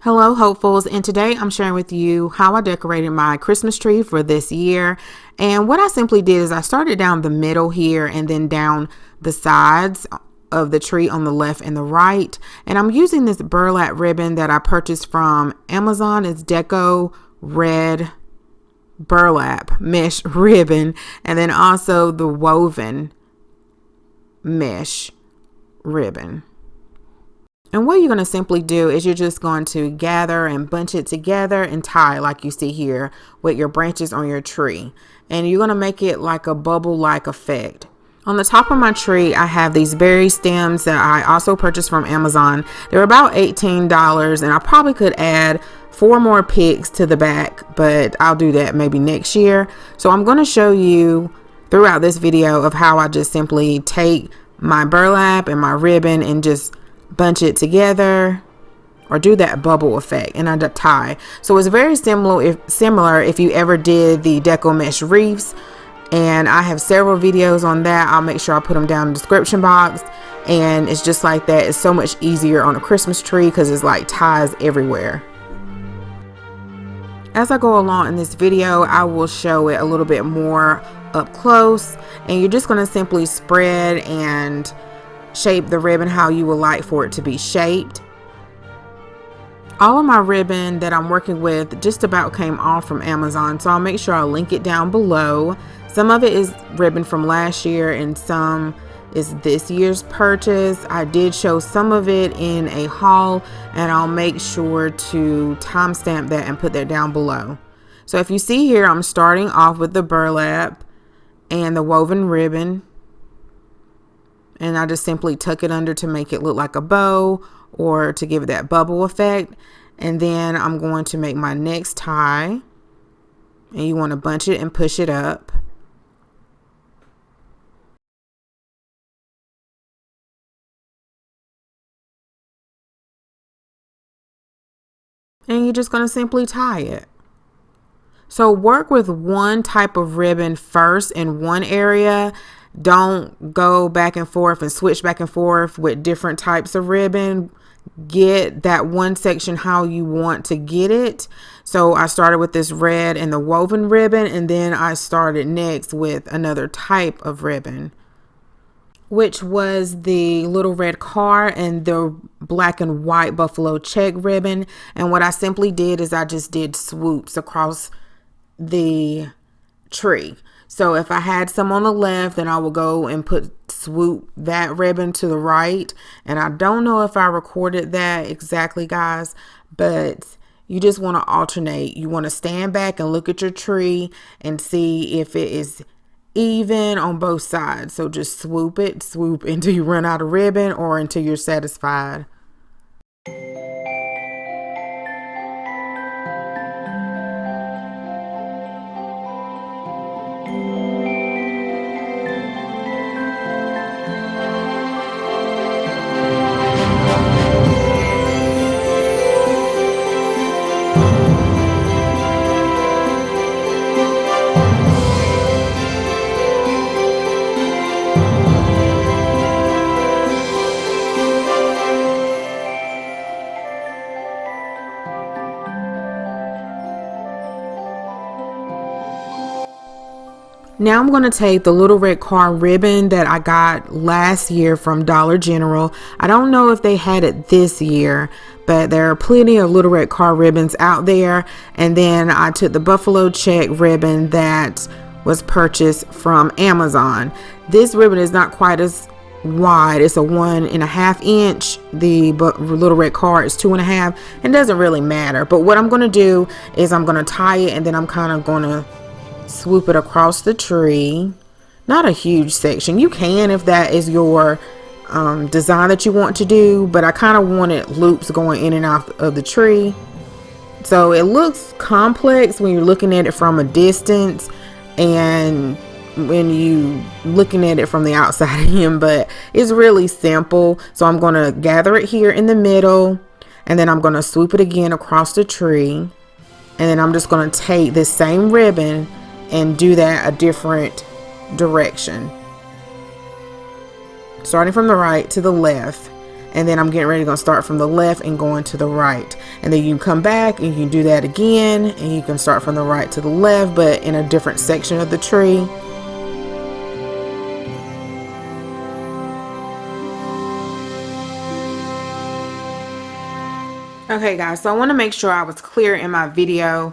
Hello hopefuls, and today I'm sharing with you how I decorated my Christmas tree for this year. And what I simply did is I started down the middle here and then down the sides of the tree on the left and the right. And I'm using this burlap ribbon that I purchased from Amazon. It's deco red burlap mesh ribbon, and then also the woven mesh ribbon. And what you're going to simply do is you're just going to gather and bunch it together and tie like you see here with your branches on your tree. And you're going to make it like a bubble-like effect. On the top of my tree, I have these berry stems that I also purchased from Amazon. They're about $18, and I probably could add 4 more picks to the back, but I'll do that maybe next year. So I'm going to show you throughout this video of how I just simply take my burlap and my ribbon and just bunch it together or do that bubble effect, and I tie. So it's very similar if you ever did the deco mesh wreaths, and I have several videos on that. I'll make sure I put them down in the description box. And it's just like that. It's so much easier on a Christmas tree because it's like ties everywhere. As I go along in this video, I will show it a little bit more up close, and you're just going to simply spread and shape the ribbon how you would like for it to be shaped. All of my ribbon that I'm working with just about came off from Amazon, so I'll make sure I'll link it down below. Some of it is ribbon from last year and some is this year's purchase. I did show some of it in a haul, and I'll make sure to timestamp that and put that down below. So if you see here, I'm starting off with the burlap and the woven ribbon, and I just simply tuck it under to make it look like a bow or to give it that bubble effect. And then I'm going to make my next tie, and you want to bunch it and push it up. And you're just going to simply tie it. So work with one type of ribbon first in one area. Don't go back and forth and switch back and forth with different types of ribbon. Get that one section how you want to get it. So I started with this red and the woven ribbon, and then I started next with another type of ribbon, which was the little red car and the black and white buffalo check ribbon. And what I simply did is I just did swoops across the tree. So if I had some on the left, then I will go and swoop that ribbon to the right. And I don't know if I recorded that exactly, guys, but you just want to alternate. You want to stand back and look at your tree and see if it is even on both sides. So just swoop until you run out of ribbon or until you're satisfied. Now I'm going to take the little red car ribbon that I got last year from Dollar General. I don't know if they had it this year, but there are plenty of little red car ribbons out there. And then I took the buffalo check ribbon that was purchased from Amazon. This ribbon is not quite as wide. It's a 1.5 inch. The little red car is 2.5. It doesn't really matter. But what I'm going to do is I'm going to tie it, and then I'm kind of going to swoop it across the tree. Not a huge section. You can if that is your design that you want to do, but I kind of wanted loops going in and out of the tree. So it looks complex when you're looking at it from a distance and when you looking at it from the outside in, but it's really simple. So I'm going to gather it here in the middle, and then I'm going to swoop it again across the tree, and then I'm just going to take this same ribbon and do that a different direction, starting from the right to the left. and then I'm getting ready to start from the left and going to the right, and then you can come back and you can do that again, and you can start from the right to the left but in a different section of the tree. Okay guys, so I want to make sure I was clear in my video.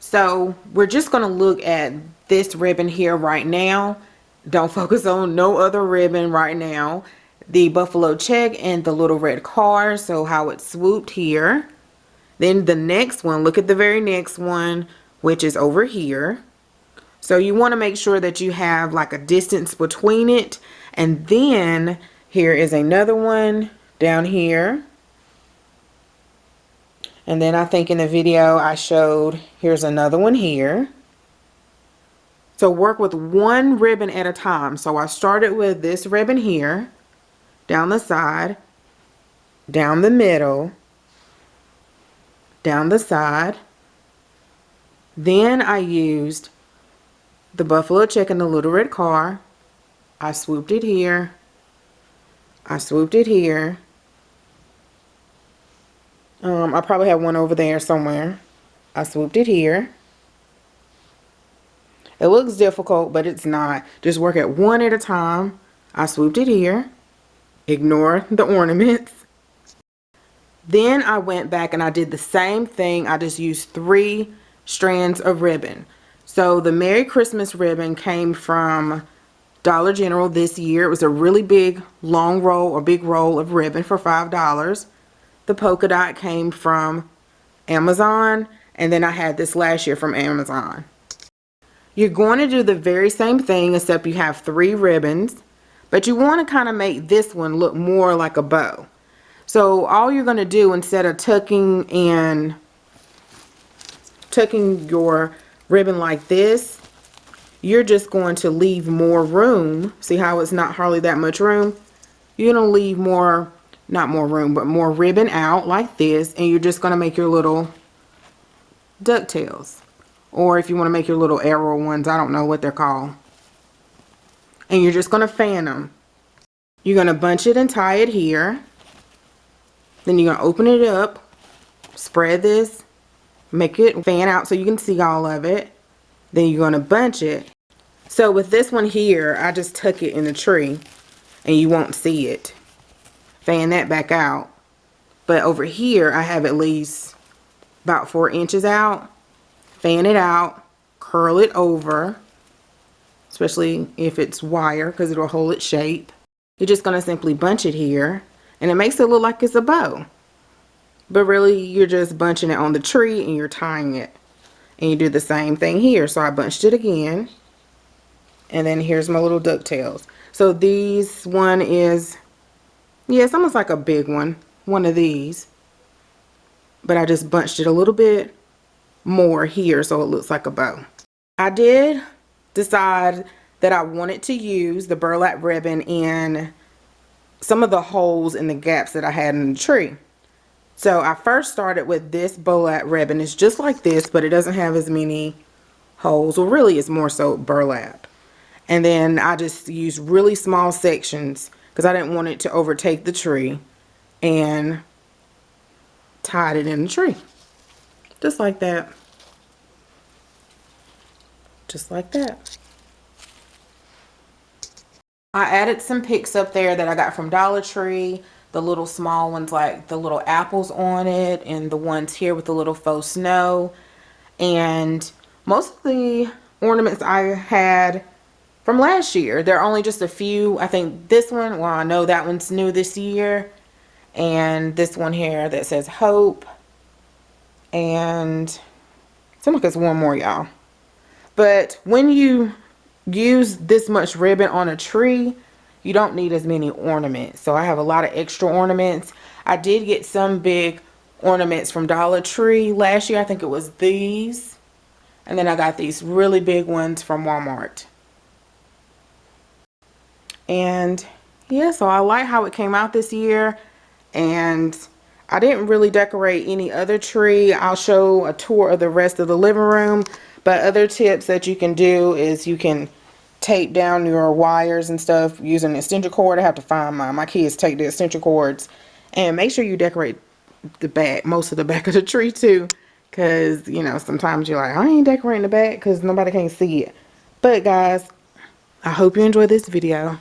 So we're just going to look at this ribbon here right now. Don't focus on no other ribbon right now. The buffalo check and the little red car, so how it's swooped here. Then the next one, look at the very next one, which is over here. So you want to make sure that you have like a distance between it. And then here is another one down here. And then I think in the video I showed, here's another one here. So work with one ribbon at a time. So I started with this ribbon here, down the side, down the middle, down the side. Then I used the buffalo check and the little red car. I swooped it here. I swooped it here. I probably have one over there somewhere. I swooped it here. It looks difficult, but it's not. Just work at one at a time. I swooped it here. Ignore the ornaments. Then I went back and I did the same thing. I just used 3 strands of ribbon. So the Merry Christmas ribbon came from Dollar General this year. It was a really big long roll or big roll of ribbon for $5. The polka dot came from Amazon, and then I had this last year from Amazon. You're going to do the very same thing except you have 3 ribbons, but you want to kind of make this one look more like a bow. So all you're going to do, instead of tucking your ribbon like this, you're just going to leave more room. See how it's not hardly that much room? You're going to leave more, not more room, but more ribbon out like this, and you're just going to make your little ducktails. Or if you want to make your little arrow ones, I don't know what they're called. And you're just going to fan them. You're going to bunch it and tie it here. Then you're going to open it up, spread this, make it fan out so you can see all of it. Then you're going to bunch it. So with this one here, I just tuck it in the tree and you won't see it. Fan that back out. But over here, I have at least about 4 inches out. Fan it out, curl it over, especially if it's wire because it'll hold its shape. You're just going to simply bunch it here, and it makes it look like it's a bow. But really, you're just bunching it on the tree and you're tying it. And you do the same thing here. So I bunched it again, and then here's my little ducktails. So these one is, yeah, it's almost like a big one of these. But I just bunched it a little bit more here so it looks like a bow. I did decide that I wanted to use the burlap ribbon in some of the holes in the gaps that I had in the tree. So I first started with this burlap ribbon. It's just like this, but it doesn't have as many holes. Well, really it's more so burlap. And then I just used really small sections because I didn't want it to overtake the tree, and tied it in the tree. Just like that. Just like that. I added some picks up there that I got from Dollar Tree. The little small ones, like the little apples on it, and the ones here with the little faux snow. And most of the ornaments I had from last year. There are only just a few. I think this one, well, I know that one's new this year. And this one here that says Hope. And seems like it's one more, y'all. But when you use this much ribbon on a tree, you don't need as many ornaments. So I have a lot of extra ornaments. I did get some big ornaments from Dollar Tree last year. I think it was these. And then I got these really big ones from Walmart. And yeah, so I like how it came out this year. And I didn't really decorate any other tree. I'll show a tour of the rest of the living room. But other tips that you can do is you can tape down your wires and stuff using an extension cord. I have to find mine. My kids take the extension cords And make sure you decorate the back, most of the back of the tree too, because you know sometimes you're like, I ain't decorating the back because nobody can see it. But guys, I hope you enjoyed this video.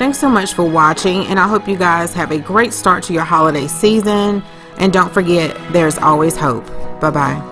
Thanks so much for watching, and I hope you guys have a great start to your holiday season. And don't forget, there's always hope. Bye-bye.